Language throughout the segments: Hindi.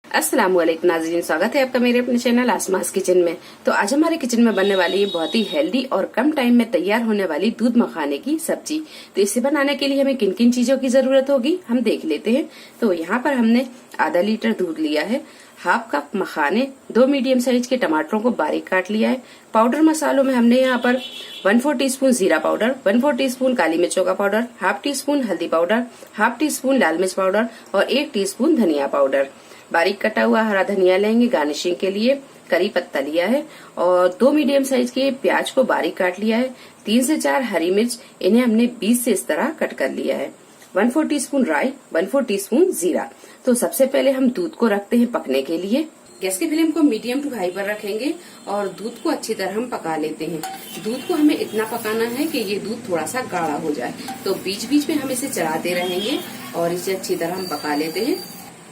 अस्सलामुअलैकुम नाज़रीन, स्वागत है आपका मेरे अपने चैनल आसमास किचन में। तो आज हमारे किचन में बनने वाली बहुत ही हेल्दी और कम टाइम में तैयार होने वाली दूध मखाने की सब्जी। तो इसे बनाने के लिए हमें किन किन चीजों की जरूरत होगी हम देख लेते हैं। तो यहाँ पर हमने आधा लीटर दूध लिया है, हाफ कप मखाने, 2 मीडियम साइज के टमाटरों को बारीक काट लिया है। पाउडर मसालों में हमने यहाँ पर 1/4 टीस्पून जीरा पाउडर, 1/4 टीस्पून काली मिर्चों का पाउडर, हाफ टी स्पून हल्दी पाउडर, हाफ टी स्पून लाल मिर्च पाउडर और 1 टीस्पून धनिया पाउडर। बारीक कटा हुआ हरा धनिया लेंगे गार्निशिंग के लिए। करी पत्ता लिया है और 2 मीडियम साइज के प्याज को बारीक काट लिया है। 3 से 4 हरी मिर्च, इन्हें हमने बीच से इस तरह कट कर लिया है। 1/4 टीस्पून राई, 1/4 टीस्पून जीरा। तो सबसे पहले हम दूध को रखते हैं पकने के लिए। गैस की फ्लेम को मीडियम टू हाई पर रखेंगे और दूध को अच्छी तरह हम पका लेते हैं। दूध को हमें इतना पकाना है कि ये दूध थोड़ा सा गाढ़ा हो जाए। तो बीच बीच में हम इसे चलाते रहेंगे और इसे अच्छी तरह हम पका लेते हैं।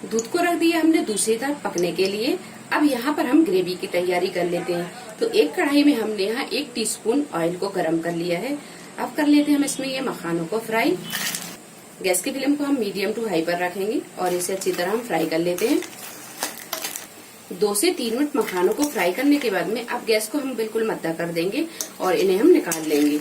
दूध को रख दिया हमने दूसरी तरफ पकने के लिए। अब यहाँ पर हम ग्रेवी की तैयारी कर लेते हैं। तो एक कढ़ाई में हमने यहाँ 1 टीस्पून ऑयल को गरम कर लिया है। अब कर लेते हैं हम इसमें ये मखानों को फ्राई। गैस की फ्लेम को हम मीडियम टू हाई पर रखेंगे और इसे अच्छी तरह हम फ्राई कर लेते हैं। 2 से 3 मिनट मखानों को फ्राई करने के बाद में अब गैस को हम बिल्कुल मद्दा कर देंगे और इन्हें हम निकाल लेंगे।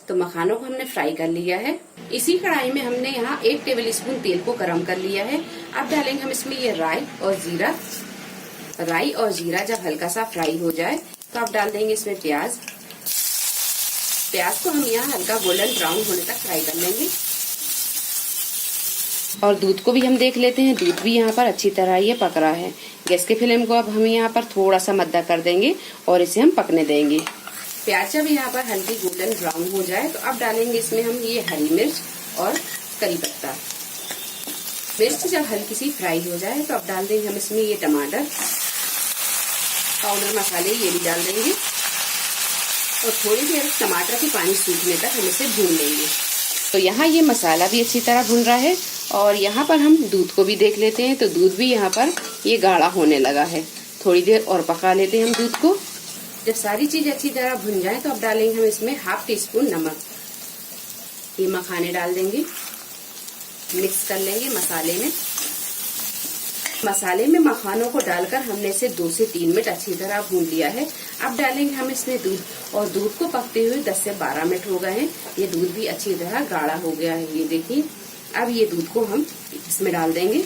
तो मखानों को हमने फ्राई कर लिया है। इसी कढ़ाई में हमने यहाँ 1 टेबल स्पून तेल को गरम कर लिया है। अब डालेंगे हम इसमें ये राई और जीरा। राई और जीरा जब हल्का सा फ्राई हो जाए तो अब डाल देंगे इसमें प्याज। प्याज को हम यहाँ हल्का गोल्डन ब्राउन होने तक फ्राई कर लेंगे। और दूध को भी हम देख लेते हैं। दूध भी यहाँ पर अच्छी तरह ये पक रहा है। गैस के फ्लेम को अब हम यहाँ पर थोड़ा सा मद्दा कर देंगे और इसे हम पकने देंगे। प्याज जब यहाँ पर हल्की गोल्डन ब्राउन हो जाए तो अब डालेंगे इसमें हम ये हरी मिर्च और करी पत्ता। मिर्च जब हल्की सी फ्राई हो जाए तो अब डाल देंगे हम इसमें ये टमाटर, पाउडर मसाले ये भी डाल देंगे और थोड़ी देर टमाटर के पानी सूखने तक हम इसे भून लेंगे। तो यहाँ ये मसाला भी अच्छी तरह भुन रहा है और यहाँ पर हम दूध को भी देख लेते हैं। तो दूध भी यहाँ पर ये गाढ़ा होने लगा है। थोड़ी देर और पका लेते हैं हम दूध को। जब सारी चीज अच्छी तरह भुन जाए तो अब डालेंगे हम इसमें हाफ टी स्पून नमक। ये मखाने डाल देंगे, मिक्स कर लेंगे मसाले में। मसाले में मखानों को डालकर हमने इसे 2 से 3 मिनट अच्छी तरह भून लिया है। अब डालेंगे हम इसमें दूध और दूध को पकते हुए 10 से 12 मिनट हो गए हैं। ये दूध भी अच्छी तरह गाढ़ा हो गया है, ये देखिए। अब ये दूध को हम इसमें डाल देंगे।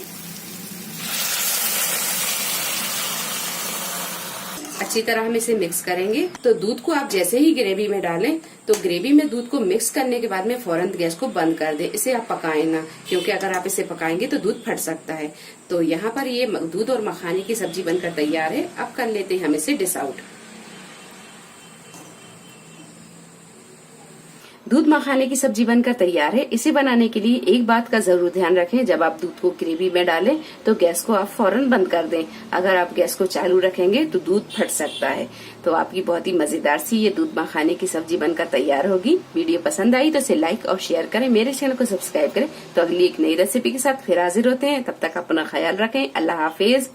अच्छी तरह हम इसे मिक्स करेंगे। तो दूध को आप जैसे ही ग्रेवी में डालें तो ग्रेवी में दूध को मिक्स करने के बाद में फौरन गैस को बंद कर दें। इसे आप पकाएं ना, क्योंकि अगर आप इसे पकाएंगे तो दूध फट सकता है। तो यहाँ पर ये दूध और मखाने की सब्जी बनकर तैयार है। अब कर लेते हैं हम इसे डिश आउट। दूध मखाने की सब्जी बनकर तैयार है। इसे बनाने के लिए एक बात का जरूर ध्यान रखें, जब आप दूध को ग्रेवी में डालें तो गैस को आप फौरन बंद कर दें। अगर आप गैस को चालू रखेंगे तो दूध फट सकता है। तो आपकी बहुत ही मजेदार सी ये दूध मखाने की सब्जी बनकर तैयार होगी। वीडियो पसंद आई तो इसे लाइक और शेयर करें, मेरे चैनल को सब्सक्राइब करें। तो अगली एक नई रेसिपी के साथ फिर हाजिर होते हैं। तब तक अपना ख्याल रखें। अल्लाह हाफिज।